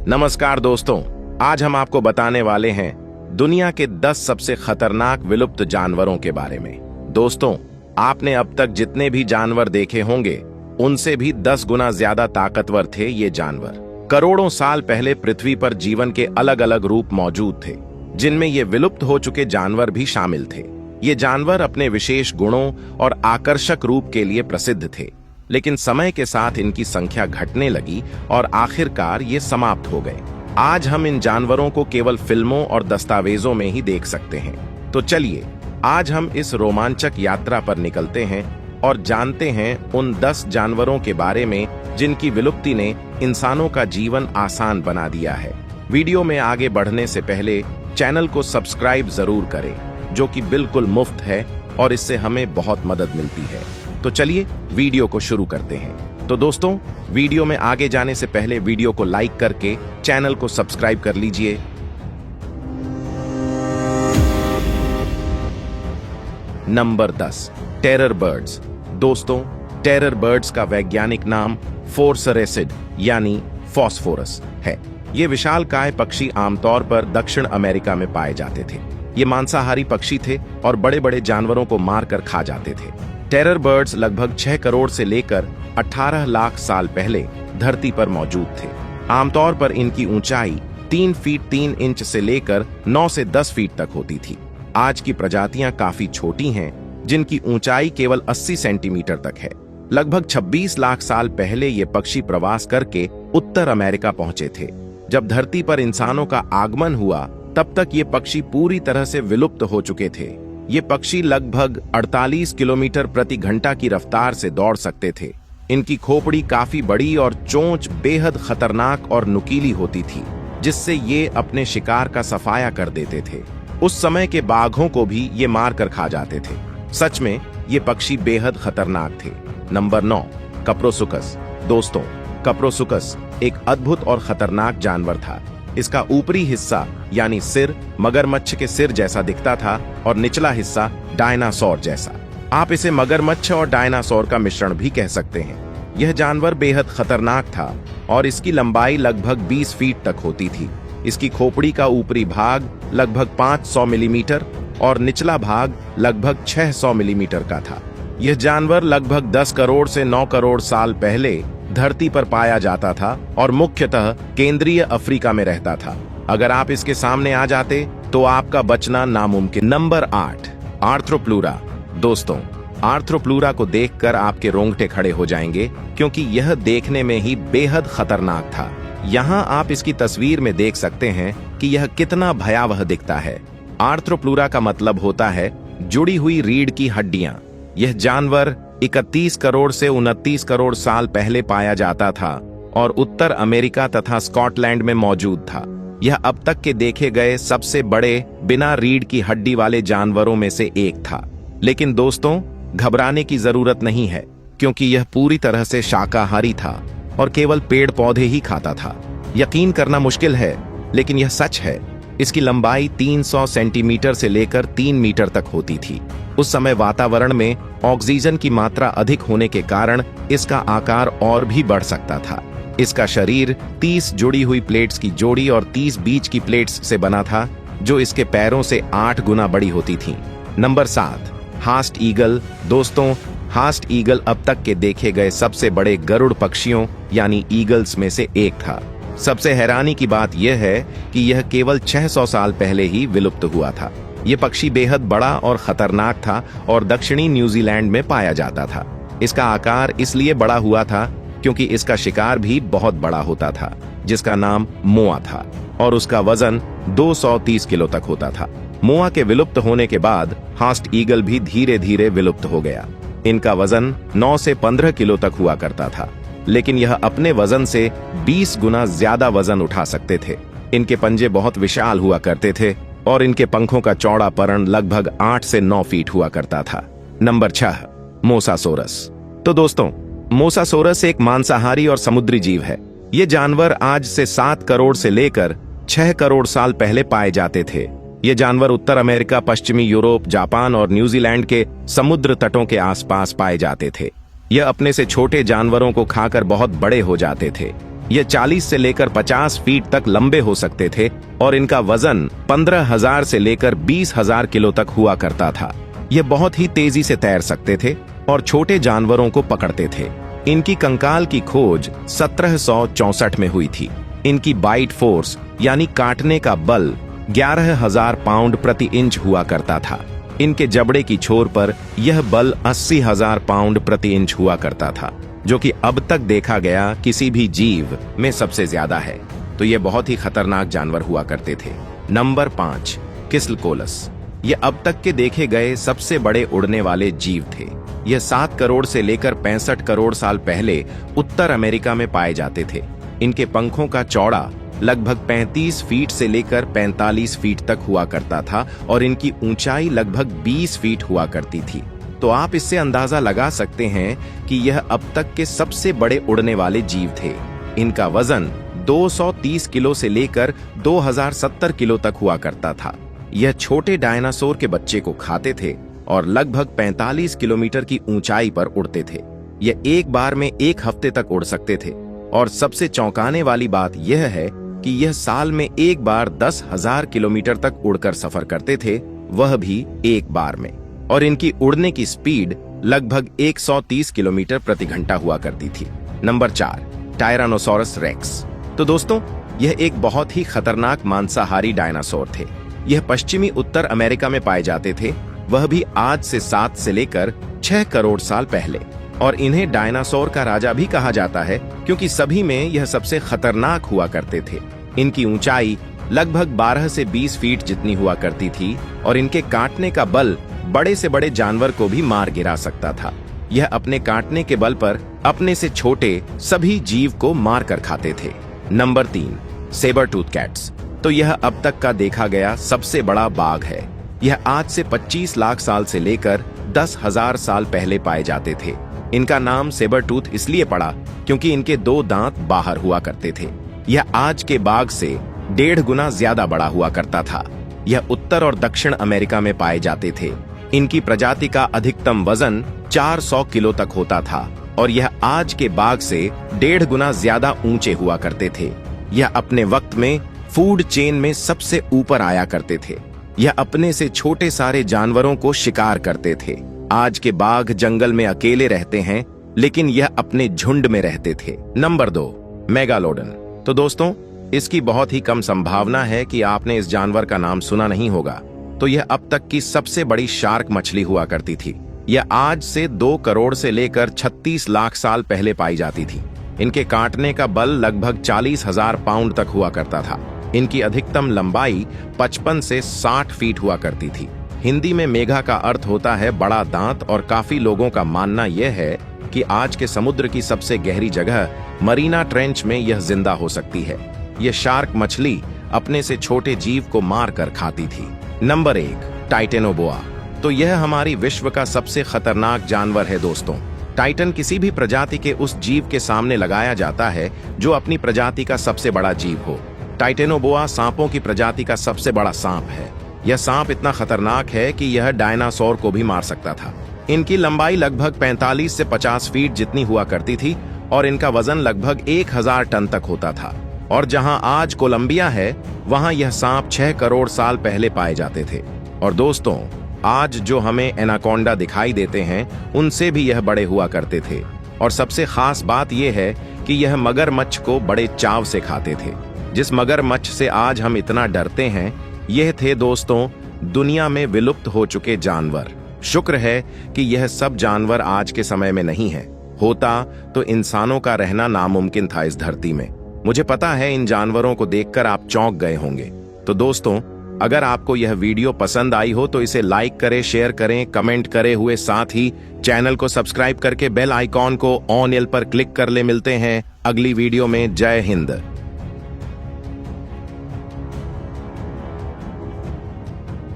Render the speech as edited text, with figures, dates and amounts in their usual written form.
नमस्कार दोस्तों, आज हम आपको बताने वाले हैं दुनिया के 10 सबसे खतरनाक विलुप्त जानवरों के बारे में। दोस्तों, आपने अब तक जितने भी जानवर देखे होंगे उनसे भी 10 गुना ज्यादा ताकतवर थे ये जानवर। करोड़ों साल पहले पृथ्वी पर जीवन के अलग अलग रूप मौजूद थे, जिनमें ये विलुप्त हो चुके जानवर भी शामिल थे। ये जानवर अपने विशेष गुणों और आकर्षक रूप के लिए प्रसिद्ध थे, लेकिन समय के साथ इनकी संख्या घटने लगी और आखिरकार ये समाप्त हो गए। आज हम इन जानवरों को केवल फिल्मों और दस्तावेजों में ही देख सकते हैं। तो चलिए आज हम इस रोमांचक यात्रा पर निकलते हैं और जानते हैं उन 10 जानवरों के बारे में जिनकी विलुप्ति ने इंसानों का जीवन आसान बना दिया है। वीडियो में आगे बढ़ने से पहले चैनल को सब्सक्राइब जरूर करें, जो कि बिल्कुल मुफ्त है और इससे हमें बहुत मदद मिलती है। तो चलिए वीडियो को शुरू करते हैं। तो दोस्तों, वीडियो में आगे जाने से पहले वीडियो को लाइक करके चैनल को सब्सक्राइब कर लीजिए। Number 10, terror birds. दोस्तों, टेरर बर्ड्स का वैज्ञानिक नाम फोर्सरेसिड यानी फॉस्फोरस है। ये विशालकाय पक्षी आमतौर पर दक्षिण अमेरिका में पाए जाते थे। ये मांसाहारी पक्षी थे और बड़े बड़े जानवरों को मारकर खा जाते थे। टेरर बर्ड्स लगभग 6 करोड़ से लेकर 18 लाख साल पहले धरती पर मौजूद थे। आमतौर पर इनकी ऊंचाई 3 फीट 3 इंच से लेकर 9 से 10 फीट तक होती थी। आज की प्रजातियां काफी छोटी हैं, जिनकी ऊंचाई केवल 80 सेंटीमीटर तक है। लगभग 26 लाख साल पहले ये पक्षी प्रवास करके उत्तर अमेरिका पहुंचे थे। जब धरती पर इंसानों का आगमन हुआ, तब तक ये पक्षी पूरी तरह से विलुप्त हो चुके थे। ये पक्षी लगभग 48 किलोमीटर प्रति घंटा की रफ्तार से दौड़ सकते थे। इनकी खोपड़ी काफी बड़ी और चोंच बेहद खतरनाक और नुकीली होती थी, जिससे ये अपने शिकार का सफाया कर देते थे। उस समय के बाघों को भी ये मार कर खा जाते थे। सच में ये पक्षी बेहद खतरनाक थे। नंबर 9, कप्रोसुकस। दोस्तों, कप्रोसुकस एक अद्भुत और खतरनाक जानवर था। इसका ऊपरी हिस्सा यानी सिर मगरमच्छ के सिर जैसा दिखता था और निचला हिस्सा डायनासोर जैसा। आप इसे मगरमच्छ और डायनासोर का मिश्रण भी कह सकते हैं। यह जानवर बेहद खतरनाक था और इसकी लंबाई लगभग 20 फीट तक होती थी। इसकी खोपड़ी का ऊपरी भाग लगभग 500 मिलीमीटर और निचला भाग लगभग 600 मिलीमीटर का था। यह जानवर लगभग 10 करोड़ से 9 करोड़ साल पहले धरती पर पाया जाता था और मुख्यतः केंद्रीय अफ्रीका में रहता था। अगर आप इसके सामने आ जाते तो आपका बचना नामुमकिन। नंबर 8, आर्थ्रोप्लूरा। दोस्तों, आर्थ्रोप्लूरा को देखकर आपके रोंगटे खड़े हो जाएंगे, क्योंकि यह देखने में ही बेहद खतरनाक था। यहाँ आप इसकी तस्वीर में देख सकते हैं कि यह कितना भयावह दिखता है। आर्थ्रोप्लूरा का मतलब होता है जुड़ी हुई रीढ़ की हड्डियां। यह जानवर 31 करोड़ से 29 करोड़ साल पहले पाया जाता था और उत्तर अमेरिका तथा स्कॉटलैंड में मौजूद था। यह अब तक के देखे गए सबसे बड़े बिना रीढ़ की हड्डी वाले जानवरों में से एक था। लेकिन दोस्तों, घबराने की जरूरत नहीं है, क्योंकि यह पूरी तरह से शाकाहारी था और केवल पेड़ पौधे ही खाता था। यकीन करना मुश्किल है, लेकिन यह सच है। इसकी लंबाई 300 सेंटीमीटर से लेकर 3 मीटर तक होती थी। उस समय वातावरण में ऑक्सीजन की मात्रा अधिक होने के कारण इसका आकार और भी बढ़ सकता था। इसका शरीर 30 जुड़ी हुई प्लेट्स की जोड़ी और 30 बीच की प्लेट्स से बना था, जो इसके पैरों से 8 गुना बड़ी होती थीं। Number 7, hast eagle. दोस्तों, हास्ट ईगल अब तक के देखे गए सबसे बड़े गरुड़ पक्षियों यानी ईगल्स में से एक था। सबसे हैरानी की बात यह है कि यह केवल 600 साल पहले ही विलुप्त हुआ था। यह पक्षी बेहद बड़ा और खतरनाक था और दक्षिणी न्यूजीलैंड में पाया जाता था। इसका आकार इसलिए बड़ा हुआ था क्योंकि इसका शिकार भी बहुत बड़ा होता था, जिसका नाम मोआ था, और उसका वजन 230 किलो तक होता था। मोआ के विलुप्त होने के बाद हास्ट ईगल भी धीरे धीरे विलुप्त हो गया। इनका वजन 9 से 15 किलो तक हुआ करता था, लेकिन यह अपने वजन से 20 गुना ज्यादा वजन उठा सकते थे। इनके पंजे बहुत विशाल हुआ करते थे और इनके पंखों का चौड़ापन लगभग 8 से 9 फीट हुआ करता था। Number 6, mosasaurus. तो दोस्तों, मोसासोरस एक मांसाहारी और समुद्री जीव है। ये जानवर आज से 7 करोड़ से लेकर 6 करोड़ साल पहले पाए जाते थे। ये जानवर उत्तर अमेरिका, पश्चिमी यूरोप, जापान और न्यूजीलैंड के समुद्र तटों के आसपास पाए जाते थे। यह अपने से छोटे जानवरों को खाकर बहुत बड़े हो जाते थे। ये 40 से लेकर 50 फीट तक लंबे हो सकते थे और इनका वजन 15,000 से लेकर 20,000 किलो तक हुआ करता था। ये बहुत ही तेजी से तैर सकते थे और छोटे जानवरों को पकड़ते थे। इनकी कंकाल की खोज 1764 में हुई थी। इनकी बाइट फोर्स यानी काटने का बल 11,000 पाउंड प्रति इंच हुआ करता था। इनके जबड़े की छोर पर यह बल 80,000 पाउंड प्रति इंच हुआ करता था, जो कि अब तक देखा गया किसी भी जीव में सबसे ज्यादा है। तो ये बहुत ही खतरनाक जानवर हुआ करते थे। नंबर 5, किस्लकोलस। ये अब तक के देखे गए सबसे बड़े उड़ने वाले जीव थे। यह 7 करोड़ से लेकर 65 करोड़ साल पहले उत्तर अमेरिका में पाए जाते थे। इनके पंखों का चौड़ा लगभग 35 फीट से लेकर 45 फीट तक हुआ करता था और इनकी ऊंचाई लगभग 20 फीट हुआ करती थी। तो आप इससे अंदाजा लगा सकते हैं कि यह अब तक के सबसे बड़े उड़ने वाले जीव थे। इनका वजन 230 किलो से लेकर 2070 किलो तक हुआ करता था। यह छोटे डायनासोर के बच्चे को खाते थे और लगभग 45 किलोमीटर की ऊंचाई पर उड़ते थे। यह एक बार में 1 हफ्ते तक उड़ सकते थे और सबसे चौंकाने वाली बात यह है कि यह साल में एक बार 10,000 किलोमीटर तक उड़कर सफर करते थे, वह भी एक बार में। और इनकी उड़ने की स्पीड लगभग 130 किलोमीटर प्रति घंटा हुआ करती थी। Number 4, tyrannosaurus rex. तो दोस्तों, यह एक बहुत ही खतरनाक मांसाहारी डायनासोर थे। यह पश्चिमी उत्तर अमेरिका में पाए जाते थे, वह भी आज से 7 से लेकर 6 करोड़ साल पहले। और इन्हें डायनासोर का राजा भी कहा जाता है क्योंकि सभी में यह सबसे खतरनाक हुआ करते थे। इनकी ऊंचाई लगभग 12 से 20 फीट जितनी हुआ करती थी और इनके काटने का बल बड़े से बड़े जानवर को भी मार गिरा सकता था। यह अपने काटने के बल पर अपने से छोटे सभी जीव को मार कर खाते थे। Number 3, sabre tooth cats. तो यह अब तक का देखा गया सबसे बड़ा बाघ है। यह आज से 25 लाख साल से लेकर 10,000 साल पहले पाए जाते थे। इनका नाम सेबर टूथ इसलिए पड़ा क्योंकि इनके 2 दांत बाहर हुआ करते थे। यह आज के बाघ से 1.5 गुना ज्यादा बड़ा हुआ करता था। यह उत्तर और दक्षिण अमेरिका में पाए जाते थे। इनकी प्रजाति का अधिकतम वजन 400 किलो तक होता था और यह आज के बाघ से 1.5 गुना ज्यादा ऊंचे हुआ करते थे। यह अपने वक्त में फूड चेन में सबसे ऊपर आया करते थे। यह अपने से छोटे सारे जानवरों को शिकार करते थे। आज के बाघ जंगल में अकेले रहते हैं, लेकिन यह अपने झुंड में रहते थे। Number 2, megalodon. तो दोस्तों, इसकी बहुत ही कम संभावना है कि आपने इस जानवर का नाम सुना नहीं होगा। तो यह अब तक की सबसे बड़ी शार्क मछली हुआ करती थी। यह आज से 2 करोड़ से लेकर 36 लाख साल पहले पाई जाती थी। इनके काटने का बल लगभग 40,000 पाउंड तक हुआ करता था। इनकी अधिकतम लंबाई 55 से 60 फीट हुआ करती थी। हिंदी में मेघा का अर्थ होता है बड़ा दांत और काफी लोगों का मानना यह है कि आज के समुद्र की सबसे गहरी जगह मरीना ट्रेंच में यह जिंदा हो सकती है। यह शार्क मछली अपने से छोटे जीव को मार कर खाती थी। Number 1, Titanoboa. तो यह हमारी विश्व का सबसे खतरनाक जानवर है दोस्तों। टाइटन किसी भी प्रजाति के उस जीव के सामने लगाया जाता है जो अपनी प्रजाति का सबसे बड़ा जीव हो। टाइटेनोबोआ सांपों की प्रजाति का सबसे बड़ा सांप है। यह सांप इतना खतरनाक है कि यह डायनासोर को भी मार सकता था। इनकी लंबाई लगभग 45 से 50 फीट जितनी हुआ करती थी और इनका वजन लगभग 1000 टन तक होता था। और जहां आज कोलंबिया है, वहां यह सांप 6 करोड़ साल पहले पाए जाते थे। और दोस्तों, आज जो हमें एनाकोंडा दिखाई देते हैं, उनसे भी यह बड़े हुआ करते थे। और सबसे खास बात यह है कि यह मगरमच्छ को बड़े चाव से खाते थे। जिस मगरमच्छ से आज हम इतना डरते हैं, यह थे दोस्तों दुनिया में विलुप्त हो चुके जानवर। शुक्र है कि यह सब जानवर आज के समय में नहीं है। होता तो इंसानों का रहना नामुमकिन था इस धरती में। मुझे पता है इन जानवरों को देखकर आप चौंक गए होंगे। तो दोस्तों, अगर आपको यह वीडियो पसंद आई हो तो इसे लाइक करें, शेयर करें, कमेंट करे हुए साथ ही चैनल को सब्सक्राइब करके बेल आइकॉन को ऑन एल पर क्लिक कर ले। मिलते हैं अगली वीडियो में। जय हिंद।